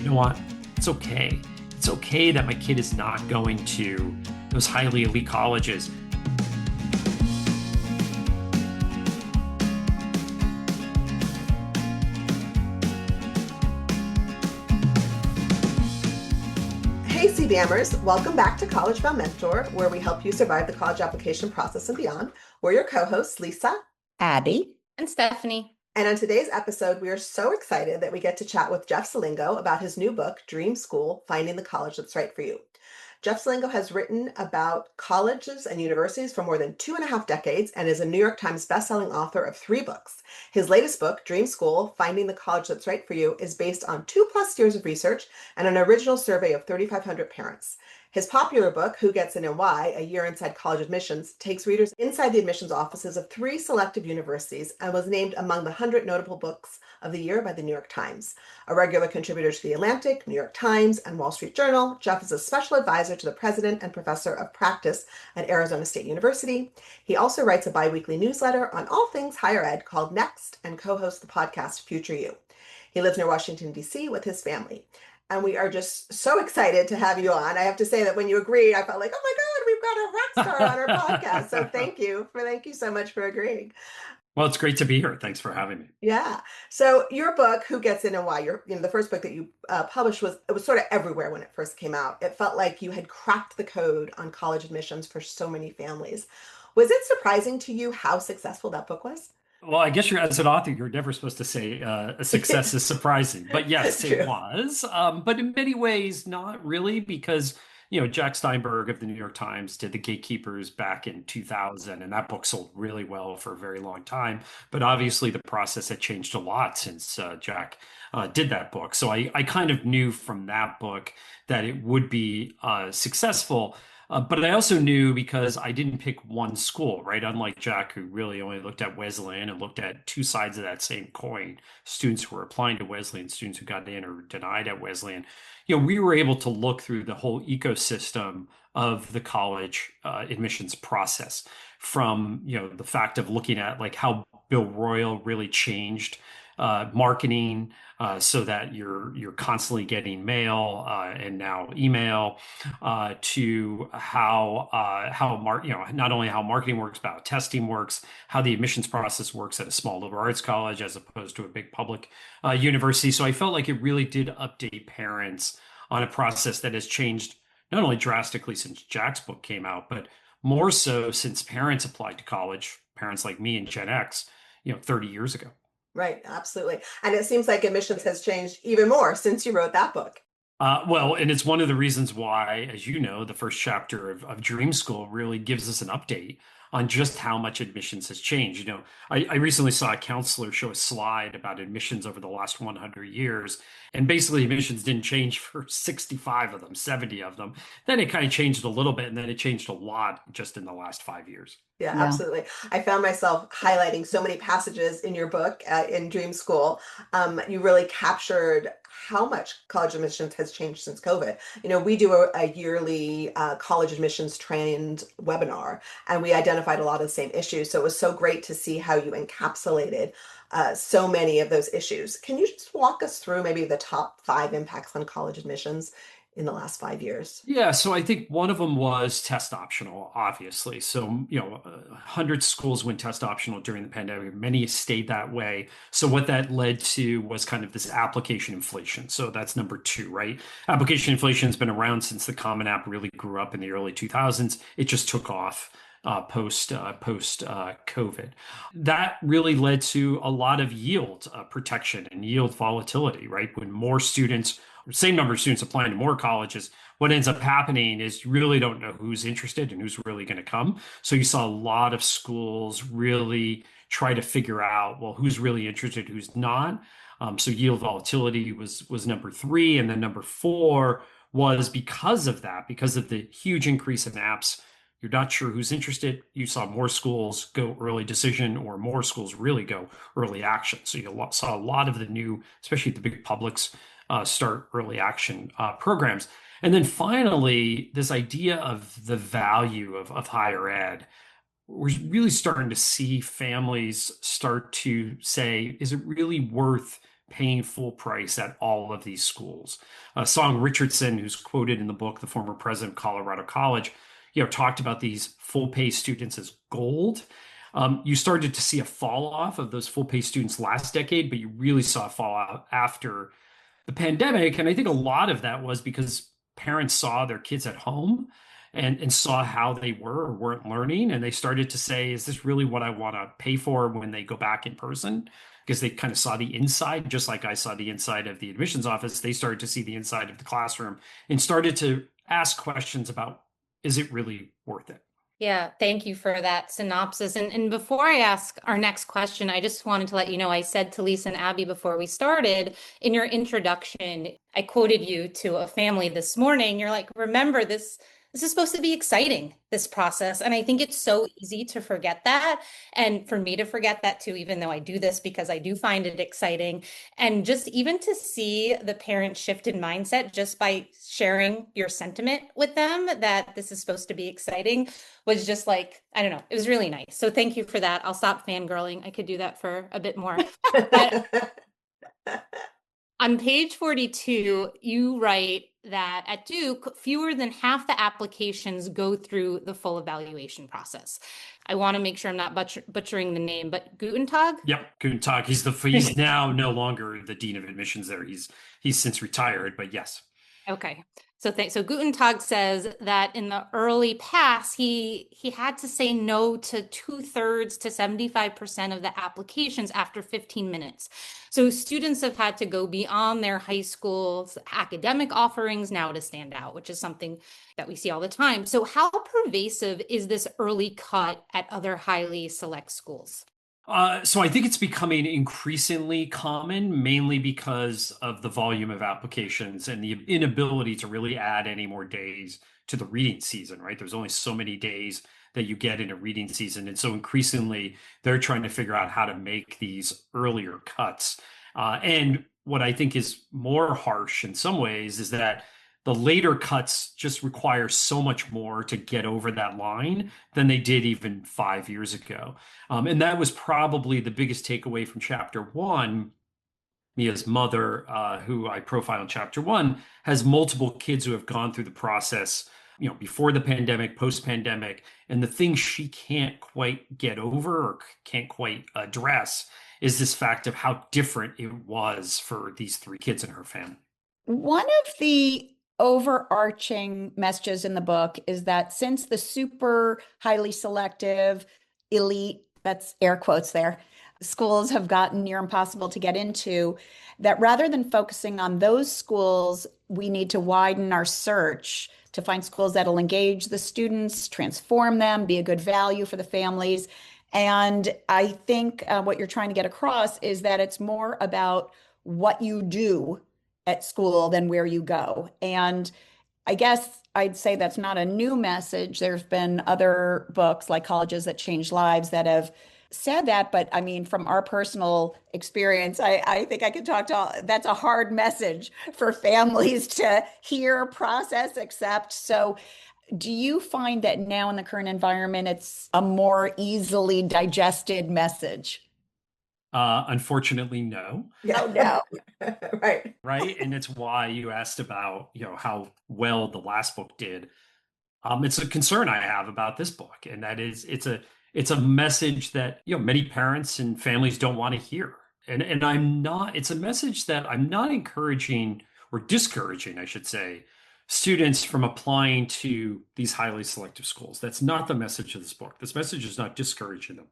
you know what? It's okay. It's okay that my kid is not going to those highly elite colleges. Hey CBMers, welcome back to College Bound Mentor, where we help you survive the college application process and beyond. We're your co-hosts, Lisa, Abby, and Stephanie. And on today's episode, we are so excited that we get to chat with Jeff Selingo about his new book, Dream School, Finding the College That's Right for You. Jeff Selingo has written about colleges and universities for more than 2.5 decades and is a New York Times bestselling author of 3 books. His latest book, Dream School, Finding the College That's Right for You, is based on 2+ years of research and an original survey of 3,500 parents. His popular book, Who Gets In and Why, A Year Inside College Admissions, takes readers inside the admissions offices of 3 selective universities and was named among the 100 notable books of the year by the New York Times. A regular contributor to The Atlantic, New York Times, and Wall Street Journal, Jeff is a special advisor to the president and professor of practice at Arizona State University. He also writes a biweekly newsletter on all things higher ed called Next and co-hosts the podcast Future You. He lives near Washington, D.C. with his family. And we are just so excited to have you on. I have to say that when you agreed, I felt like, oh my God, we've got a rock star on our podcast. So thank you so much for agreeing. Well, it's great to be here. Thanks for having me. Yeah. So your book, Who Gets In and Why, the first book that you published was sort of everywhere when it first came out. It felt like you had cracked the code on college admissions for so many families. Was it surprising to you how successful that book was? Well, I guess as an author, you're never supposed to say a success is surprising, but yes, it was. But in many ways, not really, because Jack Steinberg of the New York Times did The Gatekeepers back in 2000, and that book sold really well for a very long time. But obviously, the process had changed a lot since Jack did that book. So I kind of knew from that book that it would be successful. But I also knew, because I didn't pick one school, right? Unlike Jack, who really only looked at Wesleyan and looked at 2 sides of that same coin, students who were applying to Wesleyan, students who got in or denied at Wesleyan. We were able to look through the whole ecosystem of the college admissions process, from, the fact of looking at like how Bill Royal really changed marketing, so that you're constantly getting mail and now email, to how not only how marketing works, but how testing works, how the admissions process works at a small liberal arts college as opposed to a big public university. So I felt like it really did update parents on a process that has changed not only drastically since Jack's book came out, but more so since parents applied to college, parents like me and Gen X, 30 years ago. Right, absolutely. And it seems like admissions has changed even more since you wrote that book. Well, and it's one of the reasons why, as you know, the first chapter of Dream School really gives us an update on just how much admissions has changed. I recently saw a counselor show a slide about admissions over the last 100 years, and basically admissions didn't change for 65 of them, 70 of them. Then it kind of changed a little bit, and then it changed a lot just in the last 5 years. Yeah, absolutely. I found myself highlighting so many passages in your book, in Dream School. You really captured how much college admissions has changed since COVID. We do a yearly college admissions trend webinar, and we identified a lot of the same issues. So it was so great to see how you encapsulated so many of those issues. Can you just walk us through maybe the top 5 impacts on college admissions in the last 5 years? Yeah, so I think one of them was test optional, obviously. So, 100 schools went test optional during the pandemic. Many stayed that way. So what that led to was kind of this application inflation. So that's number 2, right? Application inflation has been around since the Common App really grew up in the early 2000s. It just took off post COVID. That really led to a lot of yield protection and yield volatility, right? When more students, same number of students applying to more colleges, what ends up happening is you really don't know who's interested and who's really going to come. So you saw a lot of schools really try to figure out, well, who's really interested, who's not. So yield volatility was number 3. And then number 4 was, because of that, because of the huge increase in apps, you're not sure who's interested. You saw more schools go early decision, or more schools really go early action. So you saw a lot of the new, especially the big publics, start early action programs. And then finally, this idea of the value of higher ed. We're really starting to see families start to say, is it really worth paying full price at all of these schools. Song Richardson, who's quoted in the book, the former president of Colorado College, talked about these full pay students as gold. You started to see a fall off of those full pay students last decade, but you really saw a fallout after the pandemic. And I think a lot of that was because parents saw their kids at home and saw how they were or weren't learning. And they started to say, is this really what I want to pay for when they go back in person? Because they kind of saw the inside, just like I saw the inside of the admissions office. They started to see the inside of the classroom and started to ask questions about, is it really worth it? Yeah, thank you for that synopsis. And before I ask our next question, I just wanted to let you know I said to Lisa and Abby before we started in your introduction, I quoted you to a family this morning. You're like, remember this is supposed to be exciting, this process. And I think it's so easy to forget that. And for me to forget that too, even though I do this because I do find it exciting. And just even to see the parent shift in mindset just by sharing your sentiment with them that this is supposed to be exciting was just like, I don't know, it was really nice. So thank you for that. I'll stop fangirling. I could do that for a bit more. But on page 42, you write that at Duke, fewer than half the applications go through the full evaluation process. I want to make sure I'm not butchering the name, but Gutentag? Yep, Guntag. He's now no longer the dean of admissions there. He's since retired, but yes. Okay. So Gutentag says that in the early past, he had to say no to 2/3 to 75% of the applications after 15 minutes. So students have had to go beyond their high school's academic offerings now to stand out, which is something that we see all the time. So how pervasive is this early cut at other highly select schools? So I think it's becoming increasingly common, mainly because of the volume of applications and the inability to really add any more days to the reading season, right? There's only so many days that you get in a reading season. And so increasingly, they're trying to figure out how to make these earlier cuts. And what I think is more harsh in some ways is that the later cuts just require so much more to get over that line than they did even 5 years ago. And that was probably the biggest takeaway from chapter one. Mia's mother, who I profile in chapter one, has multiple kids who have gone through the process, before the pandemic, post-pandemic, and the thing she can't quite get over or can't quite address is this fact of how different it was for these three kids in her family. One of the overarching messages in the book is that since the super highly selective, elite, that's air quotes there, schools have gotten near impossible to get into, that rather than focusing on those schools, we need to widen our search to find schools that'll engage the students, transform them, be a good value for the families. And I think what you're trying to get across is that it's more about what you do at school than where you go. And I guess I'd say that's not a new message. There's been other books like Colleges That Change Lives that have said that. But I mean, from our personal experience, I think I could talk to that's a hard message for families to hear, process, accept. So do you find that now in the current environment, it's a more easily digested message? Unfortunately, no. Oh, no. Right. Right. And it's why you asked about, how well the last book did. It's a concern I have about this book, and that is it's a message that, many parents and families don't want to hear. And it's a message that I'm not encouraging or discouraging, I should say, students from applying to these highly selective schools. That's not the message of this book. This message is not discouraging them,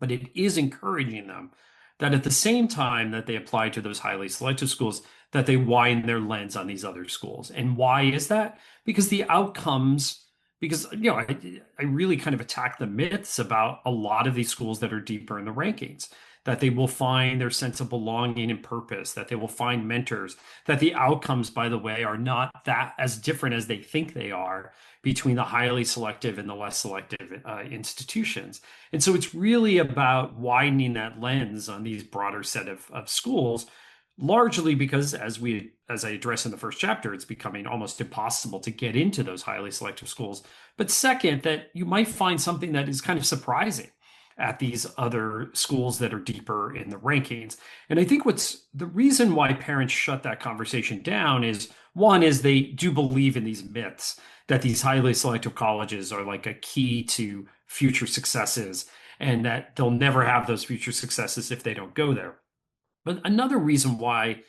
but it is encouraging them that at the same time that they apply to those highly selective schools, that they widen their lens on these other schools. And why is that? Because the outcomes, because I really kind of attack the myths about a lot of these schools that are deeper in the rankings, that they will find their sense of belonging and purpose, that they will find mentors, that the outcomes, by the way, are not that as different as they think they are between the highly selective and the less selective institutions. And so it's really about widening that lens on these broader set of schools, largely because as I address in the first chapter, it's becoming almost impossible to get into those highly selective schools. But second, that you might find something that is kind of surprising. at these other schools that are deeper in the rankings. And I think what's the reason why parents shut that conversation down is one is they do believe in these myths that these highly selective colleges are like a key to future successes and that they'll never have those future successes if they don't go there. But another reason why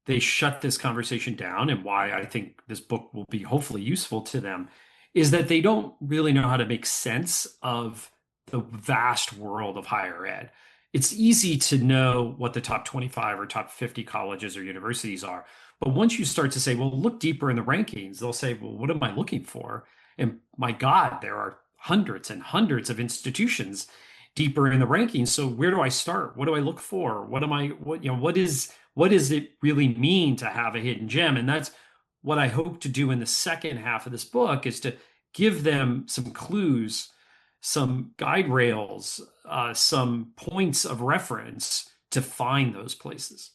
they shut this conversation down and why I think this book will be hopefully useful to them is that they don't really know how to make sense of the vast world of higher ed. It's easy to know what the top 25 or top 50 colleges or universities are. But once you start to say, well, look deeper in the rankings, they'll say, well, what am I looking for? And my God, there are hundreds and hundreds of institutions deeper in the rankings. So where do I start? What do I look for? What does it really mean to have a hidden gem? And that's what I hope to do in the second half of this book is to give them some clues, some guide rails, some points of reference to find those places.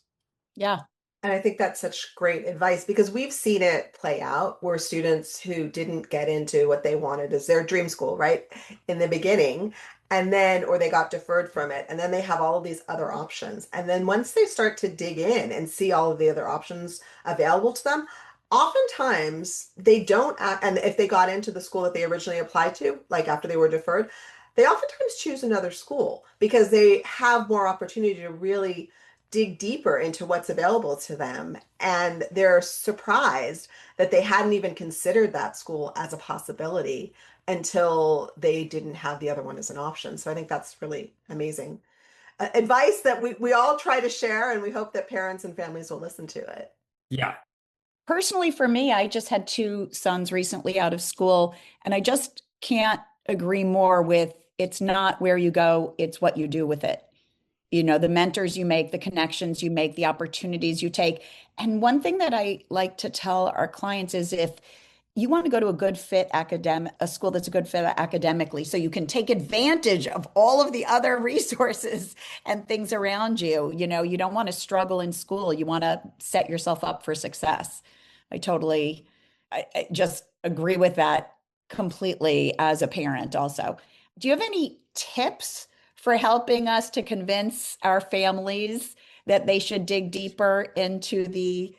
Yeah. And I think that's such great advice because we've seen it play out where students who didn't get into what they wanted as their dream school, right, in the beginning, and then, or they got deferred from it, and then they have all of these other options. And then once they start to dig in and see all of the other options available to them, oftentimes they don't, and if they got into the school that they originally applied to, like after they were deferred, they oftentimes choose another school because they have more opportunity to really dig deeper into what's available to them. And they're surprised that they hadn't even considered that school as a possibility until they didn't have the other one as an option. So I think that's really amazing advice that we all try to share, and we hope that parents and families will listen to it. Yeah. Personally, for me, I just had two sons recently out of school, and I just can't agree more with it's not where you go, it's what you do with it. You know, the mentors you make, the connections you make, the opportunities you take. And one thing that I like to tell our clients is if you want to go to a good fit a school that's a good fit academically, so you can take advantage of all of the other resources and things around you. You know, you don't want to struggle in school. You want to set yourself up for success. I just agree with that completely as a parent also. Do you have any tips for helping us to convince our families that they should dig deeper into the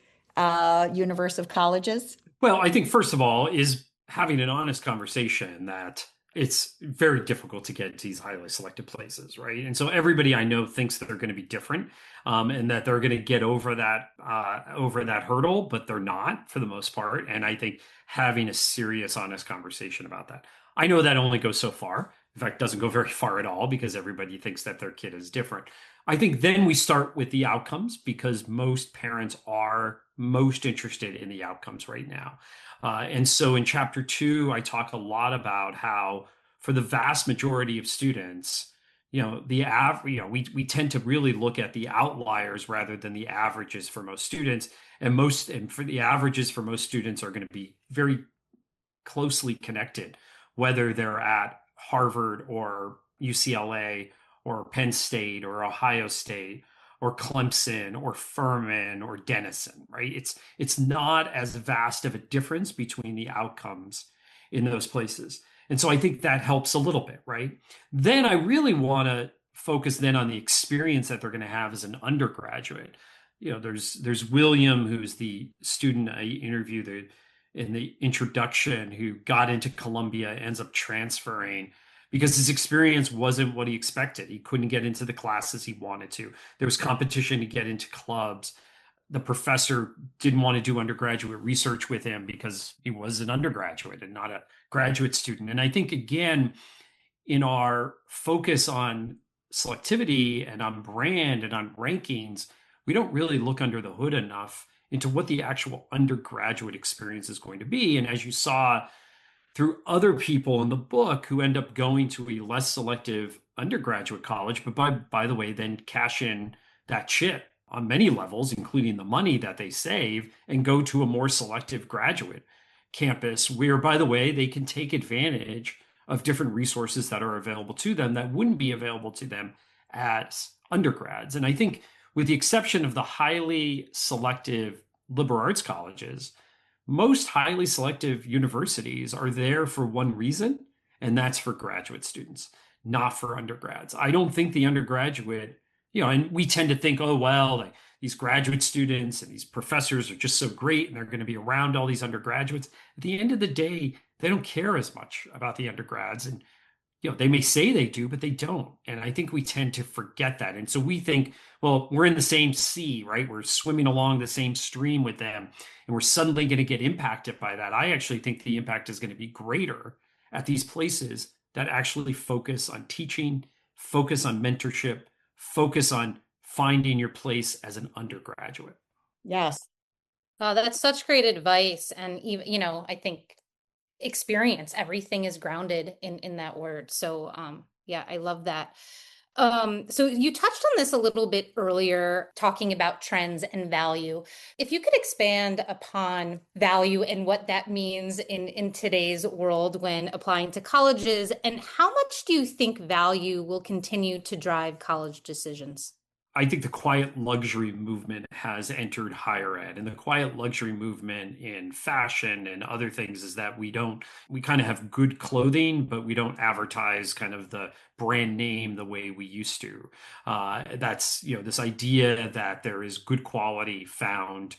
universe of colleges? Well, I think first of all is having an honest conversation that it's very difficult to get into these highly selected places, right? And so everybody I know thinks that they're going to be different, and that they're going to get over that hurdle, but they're not for the most part. And I think having a serious, honest conversation about that. I know that only goes so far. In fact, doesn't go very far at all because everybody thinks that their kid is different. I think then we start with the outcomes because most parents are most interested in the outcomes right now. And so in chapter 2, I talk a lot about how for the vast majority of students, we tend to really look at the outliers rather than the averages for most students. And for the averages for most students are going to be very closely connected, whether they're at Harvard or UCLA or Penn State or Ohio State or Clemson or Furman or Denison, right? It's not as vast of a difference between the outcomes in those places. And so I think that helps a little bit, right? Then I really want to focus then on the experience that they're going to have as an undergraduate. You know, there's William, who's the student I interviewed in the introduction, who got into Columbia, ends up transferring because his experience wasn't what he expected. He couldn't get into the classes he wanted to. There was competition to get into clubs. The professor didn't want to do undergraduate research with him because he was an undergraduate and not a graduate student. And I think, again, in our focus on selectivity and on brand and on rankings, we don't really look under the hood enough into what the actual undergraduate experience is going to be. And as you saw through other people in the book who end up going to a less selective undergraduate college, but by the way, then cash in that chip on many levels, including the money that they save, and go to a more selective graduate campus where, by the way, they can take advantage of different resources that are available to them that wouldn't be available to them as undergrads. And I think with the exception of the highly selective liberal arts colleges, most highly selective universities are there for one reason, and that's for graduate students. not for undergrads. I don't think the undergraduate, and we tend to think, oh, well, like these graduate students and these professors are just so great and they're going to be around all these undergraduates. At the end of the day, they don't care as much about the undergrads. And they may say they do, but they don't. And I think we tend to forget that. And so we think, well, we're in the same sea, right? We're swimming along the same stream with them, and we're suddenly going to get impacted by that. I actually think the impact is going to be greater at these places that actually focus on teaching, focus on mentorship, focus on finding your place as an undergraduate. Yes. That's such great advice. And even, I think experience, everything is grounded in that word. So yeah, I love that. So you touched on this a little bit earlier, talking about trends and value. If you could expand upon value and what that means in today's world when applying to colleges, and how much do you think value will continue to drive college decisions? I think the quiet luxury movement has entered higher ed, and the quiet luxury movement in fashion and other things is that we kind of have good clothing, but we don't advertise kind of the brand name the way we used to. That's, this idea that there is good quality found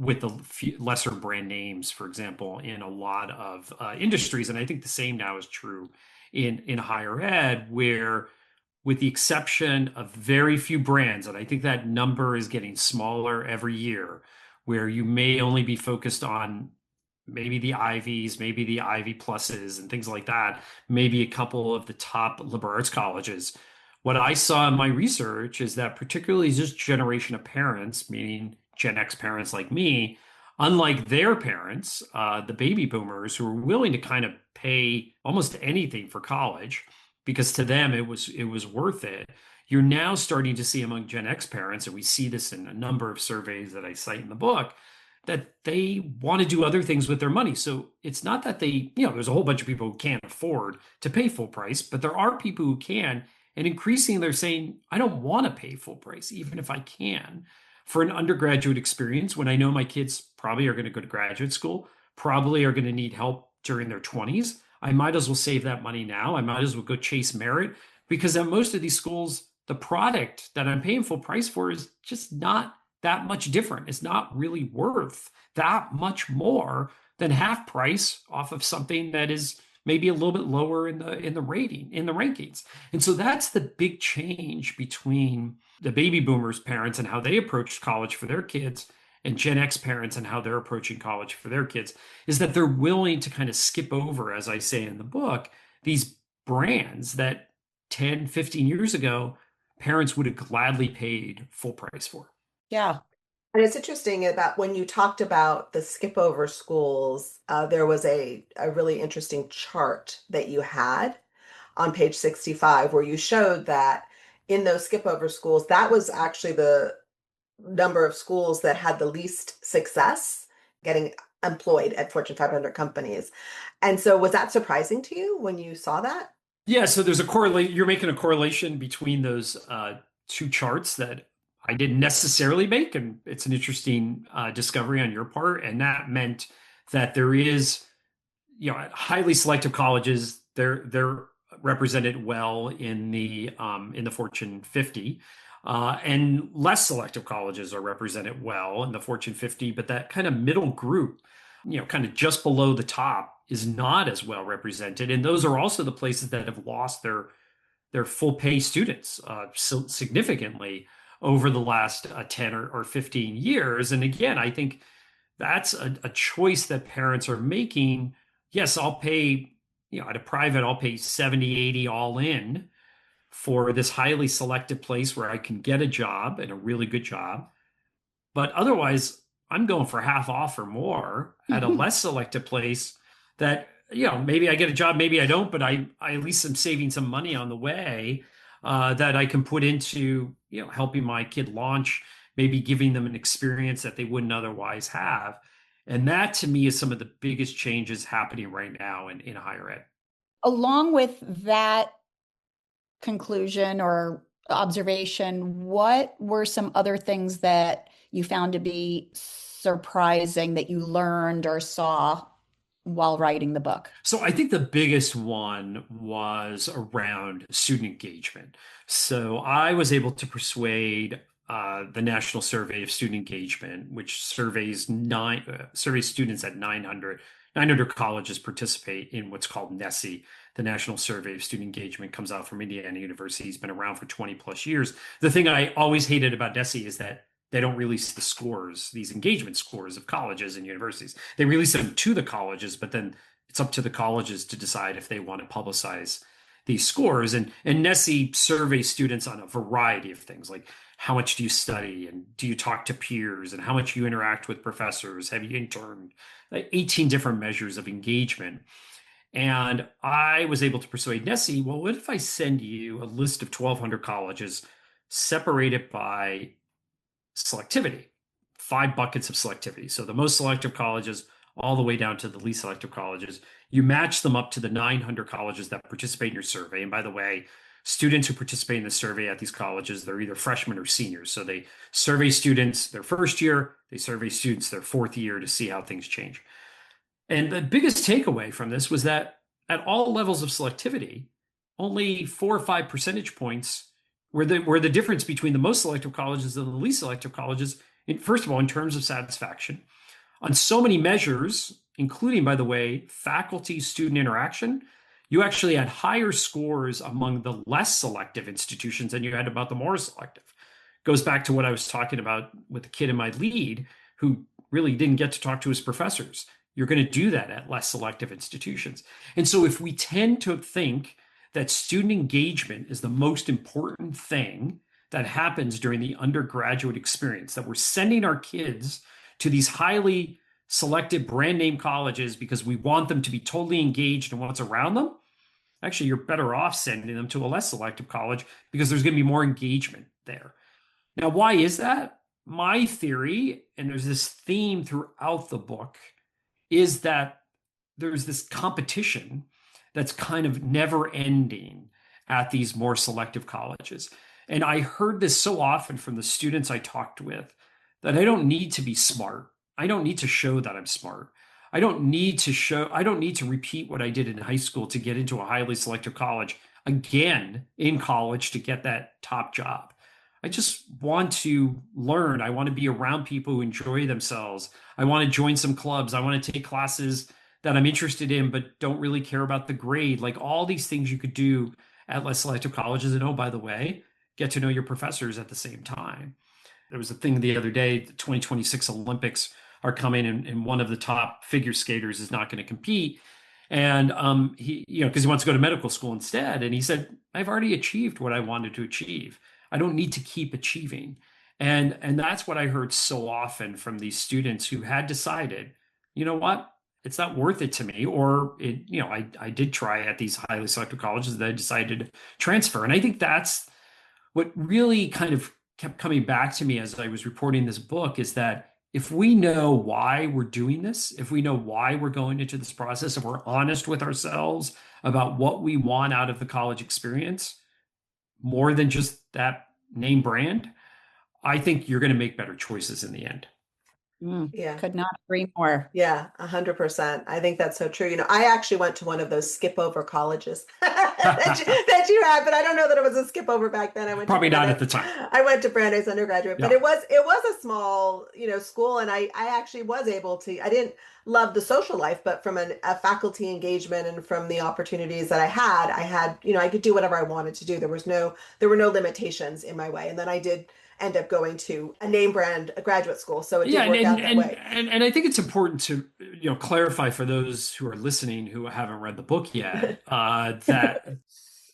with the lesser brand names, for example, in a lot of industries. And I think the same now is true in higher ed, where with the exception of very few brands, and I think that number is getting smaller every year, where you may only be focused on maybe the Ivies, maybe the Ivy Pluses and things like that, maybe a couple of the top liberal arts colleges. What I saw in my research is that particularly this generation of parents, meaning Gen X parents like me, unlike their parents, the baby boomers who were willing to kind of pay almost anything for college, because to them it was worth it. You're now starting to see among Gen X parents, and we see this in a number of surveys that I cite in the book, that they want to do other things with their money. So it's not that there's a whole bunch of people who can't afford to pay full price, but there are people who can. And increasingly they're saying, I don't want to pay full price, even if I can, for an undergraduate experience when I know my kids probably are going to go to graduate school, probably are going to need help during their 20s. I might as well save that money now. I might as well go chase merit, because at most of these schools, the product that I'm paying full price for is just not that much different. It's not really worth that much more than half price off of something that is maybe a little bit lower in the rankings. And so that's the big change between the baby boomers parents and how they approached college for their kids and Gen X parents and how they're approaching college for their kids, is that they're willing to kind of skip over, as I say in the book, these brands that 10, 15 years ago, parents would have gladly paid full price for. Yeah. And it's interesting about when you talked about the skip over schools, there was a really interesting chart that you had on page 65 where you showed that in those skip over schools, that was actually the number of schools that had the least success getting employed at Fortune 500 companies. And so was that surprising to you when you saw that? Yeah, so there's a correlate. You're making a correlation between those two charts that I didn't necessarily make, and it's an interesting discovery on your part. And that meant that there is, highly selective colleges. They're represented well in the Fortune 50, and less selective colleges are represented well in the Fortune 50. But that kind of middle group, kind of just below the top, is not as well represented. And those are also the places that have lost their full pay students significantly over the last 10 or 15 years. And again, I think that's a choice that parents are making. Yes, I'll pay, at a private, I'll pay 70, 80 all in for this highly selective place where I can get a job and a really good job. But otherwise, I'm going for half off or more at a less selective place that, maybe I get a job, maybe I don't, but I at least am saving some money on the way that I can put into, helping my kid launch, maybe giving them an experience that they wouldn't otherwise have. And that to me is some of the biggest changes happening right now in higher ed. Along with that conclusion or observation, what were some other things that you found to be surprising that you learned or saw while writing the book? So I think the biggest one was around student engagement. So I was able to persuade the National Survey of Student Engagement, which surveys students at 900 colleges participate in what's called NSSE. The National Survey of Student Engagement comes out from Indiana University. It's been around for 20 plus years. The thing I always hated about NSSE is that they don't release the scores, these engagement scores of colleges and universities. They release them to the colleges, but then it's up to the colleges to decide if they want to publicize these scores. And NSSE surveys students on a variety of things, like how much do you study, and do you talk to peers, and how much you interact with professors, have you interned, like 18 different measures of engagement. And I was able to persuade NSSE, well, what if I send you a list of 1,200 colleges separated by selectivity, 5 buckets of selectivity. So the most selective colleges all the way down to the least selective colleges. You match them up to the 900 colleges that participate in your survey. And by the way, students who participate in the survey at these colleges, they're either freshmen or seniors. So they survey students their first year, they survey students their fourth year to see how things change. And the biggest takeaway from this was that at all levels of selectivity, only 4 or 5 percentage points were the difference between the most selective colleges and the least selective colleges, first of all, in terms of satisfaction. On so many measures, including, by the way, faculty-student interaction, you actually had higher scores among the less selective institutions than you had about the more selective. Goes back to what I was talking about with the kid in my lead who really didn't get to talk to his professors. You're going to do that at less selective institutions. And so if we tend to think that student engagement is the most important thing that happens during the undergraduate experience, that we're sending our kids to these highly selected brand name colleges because we want them to be totally engaged in what's around them, actually, you're better off sending them to a less selective college because there's going to be more engagement there. Now, why is that? My theory, and there's this theme throughout the book, is that there's this competition that's kind of never ending at these more selective colleges. And I heard this so often from the students I talked with that I don't need to be smart. I don't need to show that I'm smart. I don't need to repeat what I did in high school to get into a highly selective college again in college to get that top job. I just want to learn. I want to be around people who enjoy themselves. I want to join some clubs. I want to take classes that I'm interested in, but don't really care about the grade. Like all these things you could do at less selective colleges. And oh, by the way, get to know your professors at the same time. There was a thing the other day, the 2026 Olympics are coming, and one of the top figure skaters is not going to compete. And he, because he wants to go to medical school instead. And he said, I've already achieved what I wanted to achieve. I don't need to keep achieving. And that's what I heard so often from these students who had decided, you know what, it's not worth it to me. Or I did try at these highly selective colleges that I decided to transfer. And I think that's what really kind of kept coming back to me as I was reporting this book, is that if we know why we're doing this, if we know why we're going into this process, if we're honest with ourselves about what we want out of the college experience, more than just that name brand, I think you're going to make better choices in the end. Yeah. Could not agree more. Yeah, 100%. I think that's so true. I actually went to one of those skip over colleges that you had, but I don't know that it was a skip over back then. I went Probably to not at the time. I went to Brandeis undergraduate, but Yeah. it was a small, school, and I actually was able to. I didn't love the social life, but from a faculty engagement and from the opportunities that I had, I could do whatever I wanted to do. There were no limitations in my way, and then I did end up going to a name brand, a graduate school. So it did work out that way. And I think it's important to clarify for those who are listening who haven't read the book yet that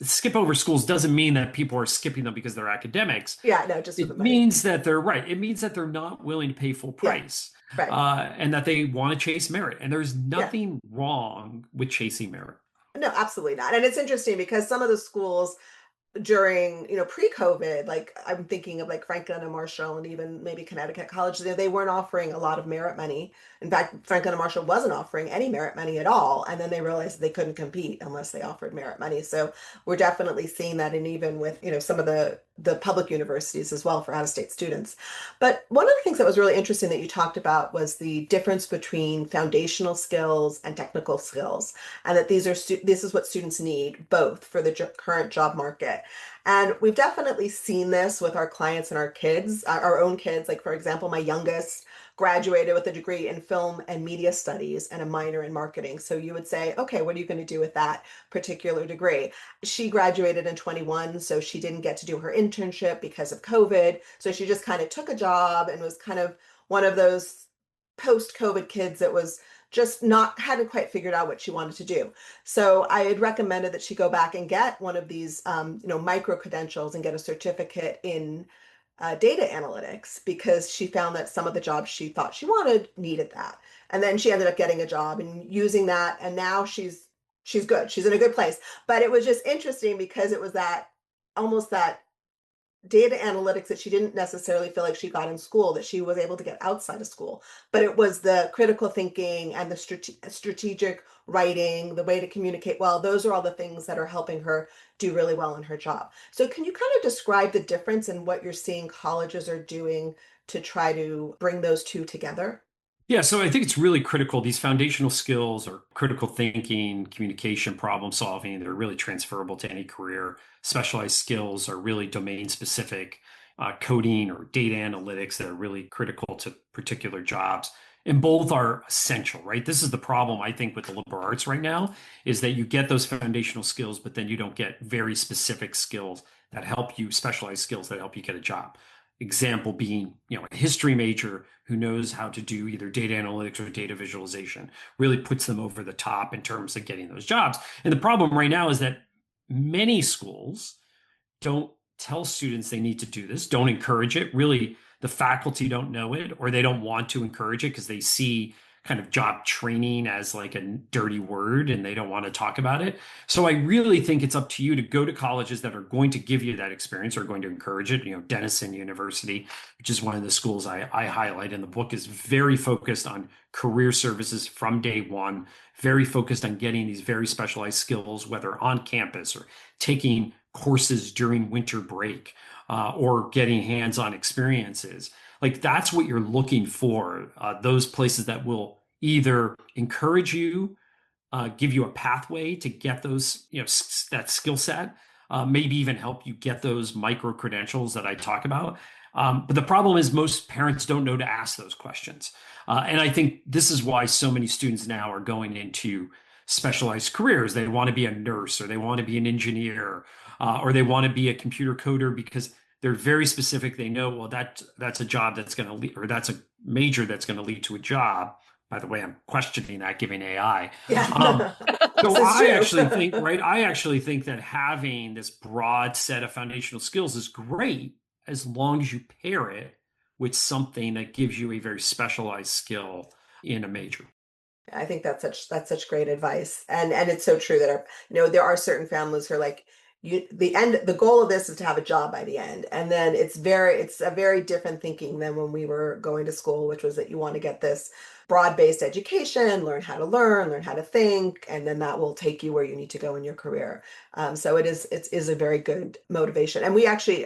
skip over schools doesn't mean that people are skipping them because they're academics. Yeah, no, just it means that they're right. It means that they're not willing to pay full price, right. And that they want to chase merit. And there's nothing wrong with chasing merit. No, absolutely not. And it's interesting because some of the schools during, pre-COVID, like I'm thinking of like Franklin and Marshall and even maybe Connecticut College, they weren't offering a lot of merit money. In fact, Franklin and Marshall wasn't offering any merit money at all. And then they realized they couldn't compete unless they offered merit money. So we're definitely seeing that, and even with, some of the public universities as well for out-of-state students. But one of the things that was really interesting that you talked about was the difference between foundational skills and technical skills, and that this is what students need both for the current job market. And we've definitely seen this with our clients and our kids, our own kids. Like, for example, my youngest graduated with a degree in film and media studies and a minor in marketing. So you would say, okay, what are you going to do with that particular degree? She graduated in 21, so she didn't get to do her internship because of COVID. So she just kind of took a job and was kind of one of those post-COVID kids that was just hadn't quite figured out what she wanted to do. So I had recommended that she go back and get one of these, micro credentials and get a certificate in data analytics, because she found that some of the jobs she thought she wanted needed that. And then she ended up getting a job and using that, and now she's good. She's in a good place. But it was just interesting because it was that almost that data analytics that she didn't necessarily feel like she got in school, that she was able to get outside of school. But it was the critical thinking and the strategic writing, the way to communicate well. Those are all the things that are helping her do really well in her job. So can you kind of describe the difference in what you're seeing colleges are doing to try to bring those two together? Yeah, so I think it's really critical. These foundational skills are critical thinking, communication, problem solving. They're really transferable to any career. Specialized skills are really domain specific, coding or data analytics that are really critical to particular jobs. And both are essential, right? This is the problem, I think, with the liberal arts right now, is that you get those foundational skills, but then you don't get very specific skills that help you, specialized skills that help you get a job. Example being, a history major who knows how to do either data analytics or data visualization really puts them over the top in terms of getting those jobs. And the problem right now is that many schools don't tell students they need to do this, don't encourage it. Really, the faculty don't know it, or they don't want to encourage it because they see kind of job training as like a dirty word and they don't want to talk about it. So I really think it's up to you to go to colleges that are going to give you that experience or going to encourage it. Denison University, which is one of the schools I highlight in the book, is very focused on career services from day one, very focused on getting these very specialized skills, whether on campus or taking courses during winter break, or getting hands-on experiences. Like, that's what you're looking for. Those places that will either encourage you, give you a pathway to get those, that skill set, maybe even help you get those micro credentials that I talk about. But the problem is most parents don't know to ask those questions. And I think this is why so many students now are going into specialized careers. They want to be a nurse, or they want to be an engineer, or they want to be a computer coder, because they're very specific. They know, well, that's a job that's going to lead, or that's a major that's going to lead to a job. By the way, I'm questioning that given AI. Yeah. So This is I true. actually think, right, I actually think that having this broad set of foundational skills is great as long as you pair it with something that gives you a very specialized skill in a major. I think that's such great advice, and it's so true that there are certain families who are like, the goal of this is to have a job by the end, and then it's a very different thinking than when we were going to school, which was that you want to get this broad-based education, learn how to think, and then that will take you where you need to go in your career. So it is a very good motivation, and we actually.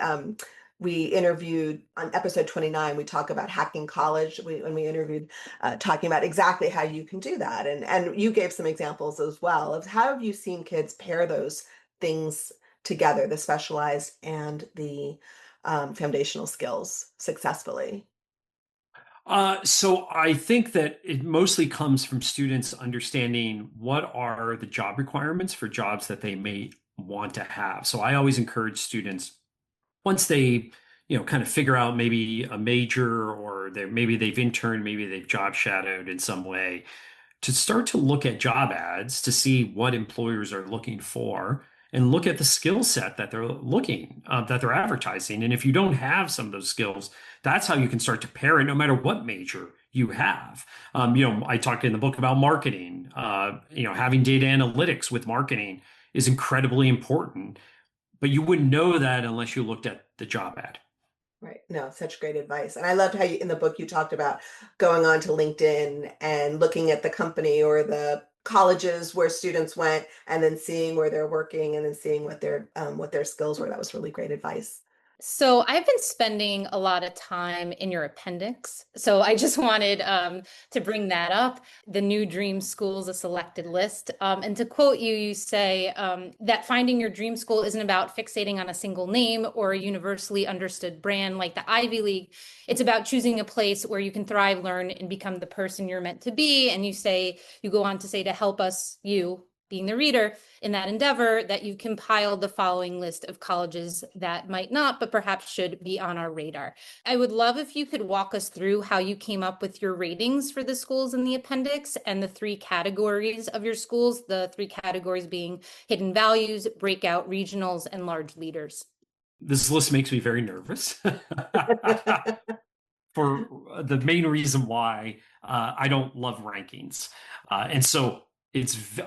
We interviewed on episode 29, we talk about hacking college. When we interviewed, talking about exactly how you can do that. And you gave some examples as well of how have you seen kids pair those things together, the specialized and the foundational skills successfully. So I think that it mostly comes from students understanding what are the job requirements for jobs that they may want to have. So I always encourage students, once they kind of figure out maybe a major, or maybe they've interned, maybe they've job shadowed in some way, to start to look at job ads to see what employers are looking for, and look at the skill set that that they're advertising. And if you don't have some of those skills, that's how you can start to pair it, no matter what major you have. I talk in the book about marketing. Having data analytics with marketing is incredibly important. but you wouldn't know that unless you looked at the job ad. Right. No, such great advice. And I loved how in the book you talked about going on to LinkedIn and looking at the company or the colleges where students went and then seeing where they're working and then seeing what their skills were. That was really great advice. So I've been spending a lot of time in your appendix. So I just wanted to bring that up. The new dream schools, a selected list. And to quote you, you say that finding your dream school isn't about fixating on a single name or a universally understood brand like the Ivy League. It's about choosing a place where you can thrive, learn, and become the person you're meant to be. And you go on to say to help us, you being the reader, in that endeavor, that you've compiled the following list of colleges that might not, but perhaps should be on our radar. I would love if you could walk us through how you came up with your ratings for the schools in the appendix and the 3 categories of your schools, the 3 categories being hidden values, breakout regionals, and large leaders. This list makes me very nervous for the main reason why I don't love rankings. And so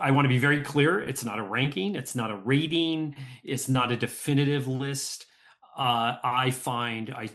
I want to be very clear. It's not a ranking. It's not a rating. It's not a definitive list. I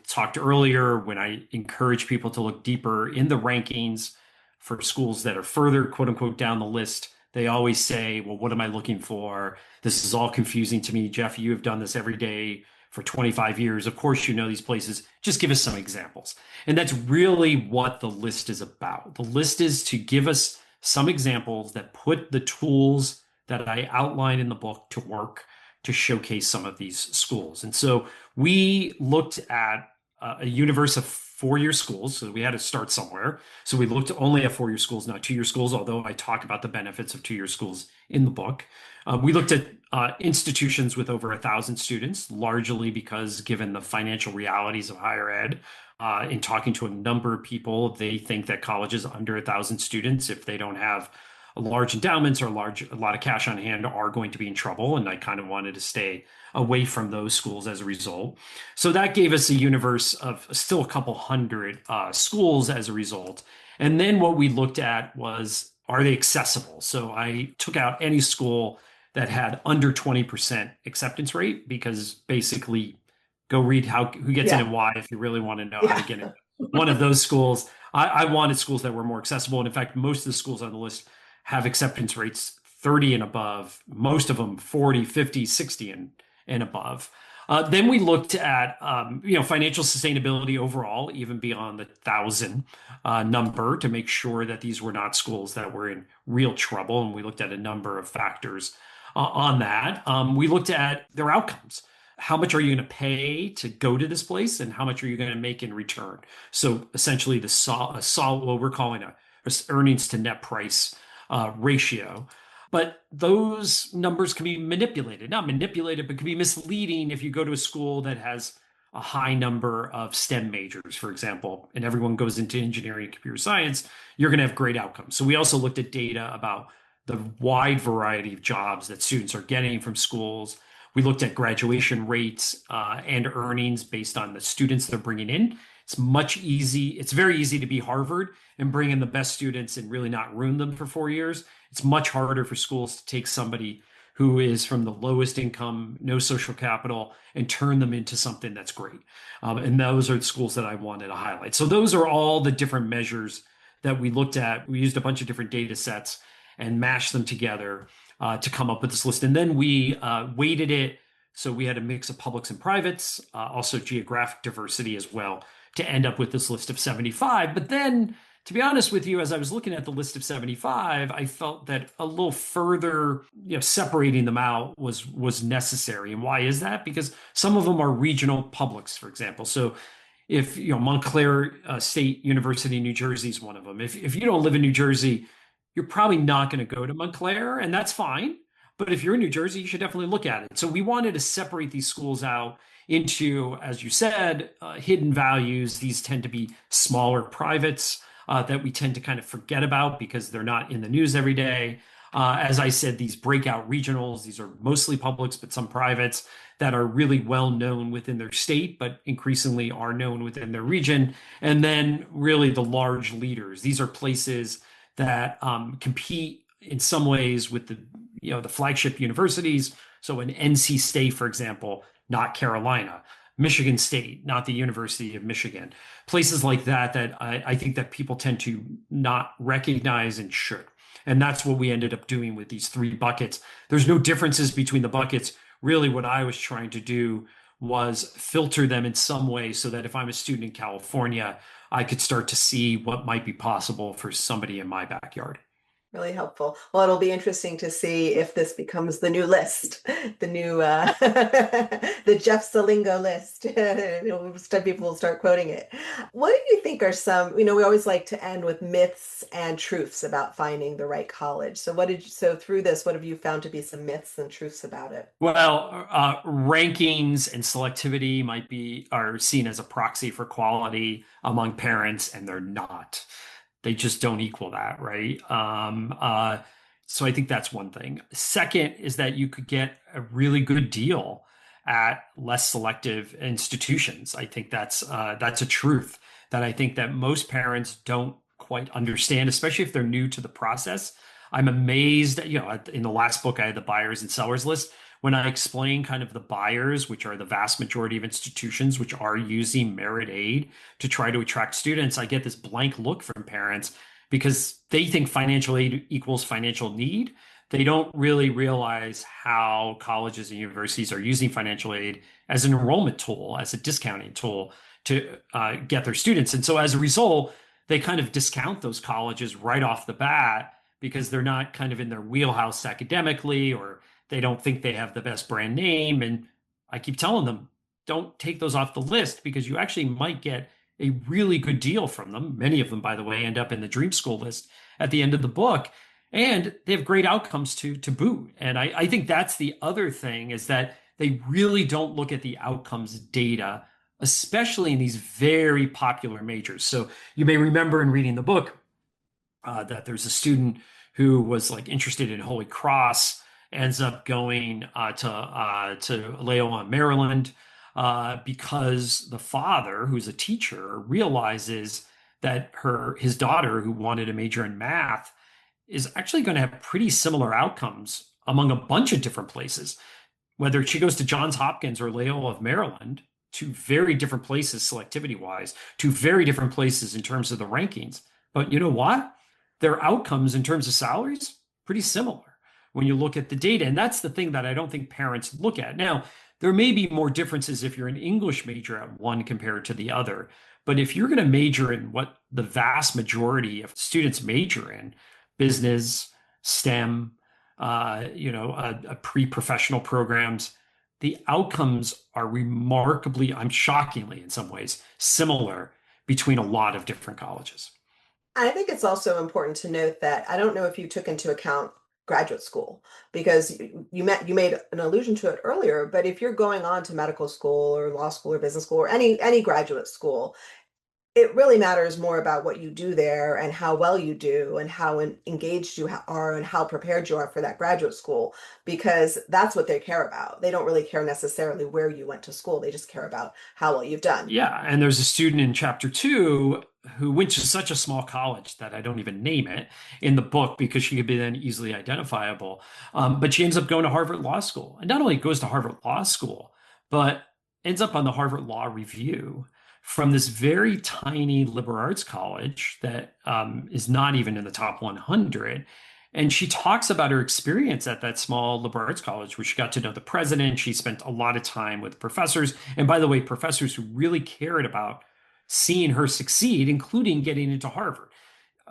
talked earlier when I encourage people to look deeper in the rankings for schools that are further, quote unquote, down the list. They always say, well, what am I looking for? This is all confusing to me. Jeff, you have done this every day for 25 years. Of course, you know these places. Just give us some examples. And that's really what the list is about. The list is to give us some examples that put the tools that I outline in the book to work to showcase some of these schools. And so we looked at a universe of 4-year schools. So we had to start somewhere. So we looked only at 4-year schools, not 2-year schools, although I talk about the benefits of 2-year schools in the book. We looked at institutions with over 1,000 students, largely because given the financial realities of higher ed, in talking to a number of people, they think that colleges under 1,000 students, if they don't have large endowments or a lot of cash on hand, are going to be in trouble. And I kind of wanted to stay away from those schools as a result. So that gave us a universe of still a couple hundred schools as a result. And then what we looked at was, are they accessible? So I took out any school that had under 20% acceptance rate, because basically go read who gets in and why if you really want to know how to get in one of those schools. I wanted schools that were more accessible. And in fact, most of the schools on the list have acceptance rates 30 and above, most of them 40, 50, 60 and above. Then we looked at financial sustainability overall, even beyond the 1,000 number, to make sure that these were not schools that were in real trouble. And we looked at a number of factors on that. We looked at their outcomes. How much are you going to pay to go to this place, and how much are you going to make in return? So essentially, what we're calling a earnings to net price ratio. But those numbers can be manipulated, not manipulated, but can be misleading if you go to a school that has a high number of STEM majors, for example, and everyone goes into engineering and computer science, you're going to have great outcomes. So we also looked at data about the wide variety of jobs that students are getting from schools. We looked at graduation rates and earnings based on the students they're bringing in. It's very easy to be Harvard and bring in the best students and really not ruin them for 4 years. It's much harder for schools to take somebody who is from the lowest income, no social capital, and turn them into something that's great. And those are the schools that I wanted to highlight. So those are all the different measures that we looked at. We used a bunch of different data sets and mashed them together to come up with this list. And then we weighted it. So we had a mix of publics and privates, also geographic diversity as well, to end up with this list of 75. But then, to be honest with you, as I was looking at the list of 75, I felt that a little further, separating them out was necessary. And why is that? Because some of them are regional publics, for example. So if, Montclair State University in New Jersey is one of them. If you don't live in New Jersey, you're probably not going to go to Montclair, and that's fine. But if you're in New Jersey, you should definitely look at it. So we wanted to separate these schools out into, as you said, hidden values. These tend to be smaller privates that we tend to kind of forget about because they're not in the news every day. As I said, these breakout regionals, these are mostly publics, but some privates that are really well known within their state, but increasingly are known within their region. And then really the large leaders. These are places that compete in some ways with the flagship universities. So an NC State, for example, not Carolina. Michigan State, not the University of Michigan. Places like that that I think that people tend to not recognize and should. And that's what we ended up doing with these three buckets. There's no differences between the buckets. Really, what I was trying to do was filter them in some way so that if I'm a student in California, I could start to see what might be possible for somebody in my backyard. Really helpful. Well, it'll be interesting to see if this becomes the new list, the new the Jeff Selingo list. People will start quoting it. What do you think are some, we always like to end with myths and truths about finding the right college. So through this, what have you found to be some myths and truths about it? Well, rankings and selectivity are seen as a proxy for quality among parents, and they're not. They just don't equal that, right? So I think that's one thing. Second is that you could get a really good deal at less selective institutions. I think that's a truth that I think that most parents don't quite understand, especially if they're new to the process. I'm amazed that, in the last book, I had the buyers and sellers list. When I explain kind of the buyers, which are the vast majority of institutions which are using merit aid to try to attract students, I get this blank look from parents because they think financial aid equals financial need. They don't really realize how colleges and universities are using financial aid as an enrollment tool, as a discounting tool to get their students. And so as a result, they kind of discount those colleges right off the bat because they're not kind of in their wheelhouse academically, or they don't think they have the best brand name. And I keep telling them, don't take those off the list because you actually might get a really good deal from them. Many of them, by the way, end up in the dream school list at the end of the book. And they have great outcomes to boot. And I think that's the other thing, is that they really don't look at the outcomes data, especially in these very popular majors. So you may remember in reading the book that there's a student who was like interested in Holy Cross, ends up going to Loyola, Maryland, because the father, who's a teacher, realizes that his daughter, who wanted a major in math, is actually going to have pretty similar outcomes among a bunch of different places. Whether she goes to Johns Hopkins or Loyola of Maryland, two very different places selectivity wise, two very different places in terms of the rankings. But you know what? Their outcomes in terms of salaries, pretty similar when you look at the data. And that's the thing that I don't think parents look at. Now, there may be more differences if you're an English major at one compared to the other. But if you're going to major in what the vast majority of students major in, business, STEM, pre-professional programs, the outcomes are remarkably, shockingly in some ways, similar between a lot of different colleges. I think it's also important to note that I don't know if you took into account graduate school, because you made an allusion to it earlier, but if you're going on to medical school or law school or business school or any graduate school, it really matters more about what you do there and how well you do and how engaged you are and how prepared you are for that graduate school, because that's what they care about. They don't really care necessarily where you went to school. They just care about how well you've done. Yeah. And there's a student in chapter 2 who went to such a small college that I don't even name it in the book because she could be then easily identifiable. But she ends up going to Harvard Law School. And not only goes to Harvard Law School, but ends up on the Harvard Law Review from this very tiny liberal arts college that is not even in the top 100. And she talks about her experience at that small liberal arts college, where she got to know the president. She spent a lot of time with professors. And by the way, professors who really cared about seeing her succeed, including getting into Harvard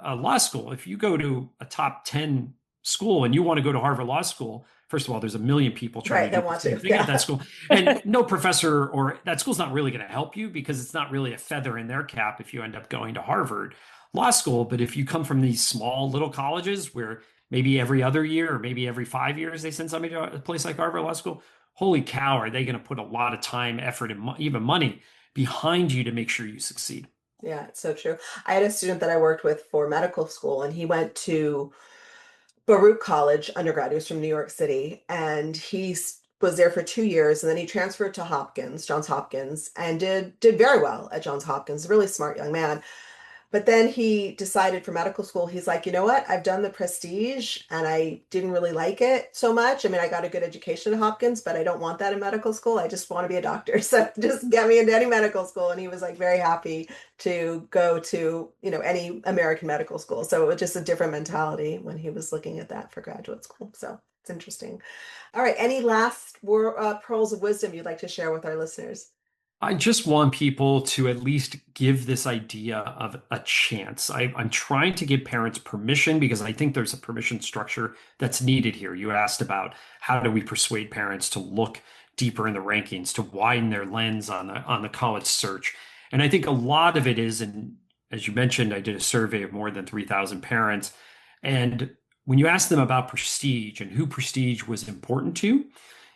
Law School. If you go to a top 10 school and you want to go to Harvard Law School, first of all, there's a million people trying to do the same thing at that school. And no professor or that school's not really going to help you because it's not really a feather in their cap if you end up going to Harvard Law School. But if you come from these small little colleges where maybe every other year or maybe every 5 years they send somebody to a place like Harvard Law School, holy cow, are they going to put a lot of time, effort, and even money behind you to make sure you succeed. Yeah, it's so true. I had a student that I worked with for medical school, and he went to Baruch College undergrad. He was from New York City, and he was there for 2 years, and then he transferred to Johns Hopkins, and did very well at Johns Hopkins. A really smart young man. But then he decided for medical school, he's like, you know what? I've done the prestige and I didn't really like it so much. I mean, I got a good education at Hopkins, but I don't want that in medical school. I just want to be a doctor. So just get me into any medical school. And he was like very happy to go to, any American medical school. So it was just a different mentality when he was looking at that for graduate school. So it's interesting. All right. Any last pearls of wisdom you'd like to share with our listeners? I just want people to at least give this idea of a chance. I'm trying to give parents permission because I think there's a permission structure that's needed here. You asked about how do we persuade parents to look deeper in the rankings, to widen their lens on the college search. And I think a lot of it is, and as you mentioned, I did a survey of more than 3,000 parents. And when you ask them about prestige and who prestige was important to,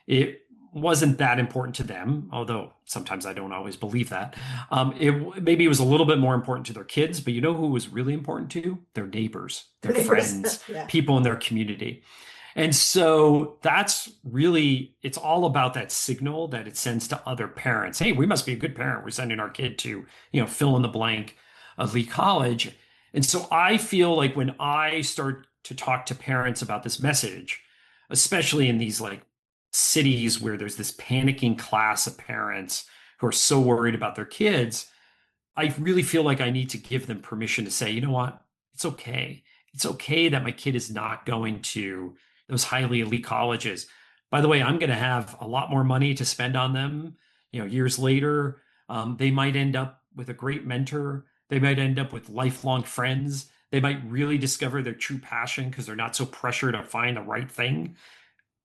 it wasn't that important to them, although sometimes I don't always believe that. Maybe it was a little bit more important to their kids, but you know who was really important to? Their neighbors, their friends, Yeah. people in their community. And so that's really, it's all about that signal that it sends to other parents. Hey, we must be a good parent. We're sending our kid to, fill in the blank of Lee College. And so I feel like when I start to talk to parents about this message, especially in these like cities where there's this panicking class of parents who are so worried about their kids, I really feel like I need to give them permission to say, you know what? It's okay. It's okay that my kid is not going to those highly elite colleges. By the way, I'm going to have a lot more money to spend on them, years later. They might end up with a great mentor. They might end up with lifelong friends. They might really discover their true passion because they're not so pressured to find the right thing.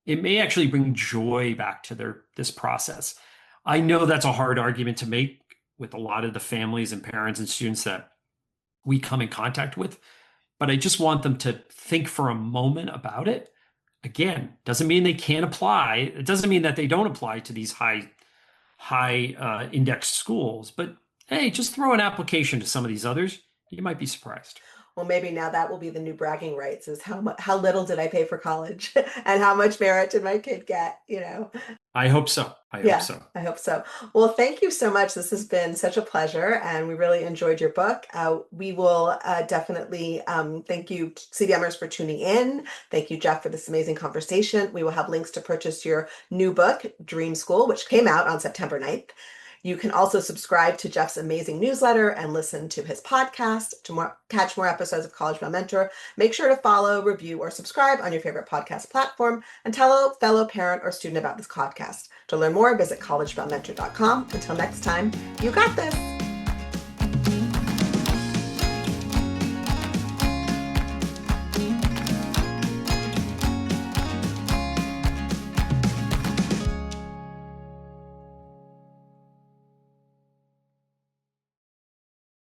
It may actually bring joy back to this process. I know that's a hard argument to make with a lot of the families and parents and students that we come in contact with, but I just want them to think for a moment about it. Again, doesn't mean they can't apply. It doesn't mean that they don't apply to these high index schools, but hey, just throw an application to some of these others. You might be surprised. Well, maybe now that will be the new bragging rights is how little did I pay for college and how much merit did my kid get, I hope so. I hope so. Well, thank you so much. This has been such a pleasure and we really enjoyed your book. We will definitely thank you CDMers for tuning in. Thank you, Jeff, for this amazing conversation. We will have links to purchase your new book, Dream School, which came out on September 9th. You can also subscribe to Jeff's amazing newsletter and listen to his podcast to catch more episodes of College Bound Mentor. Make sure to follow, review, or subscribe on your favorite podcast platform and tell a fellow parent or student about this podcast. To learn more, visit collegeboundmentor.com. Until next time, you got this.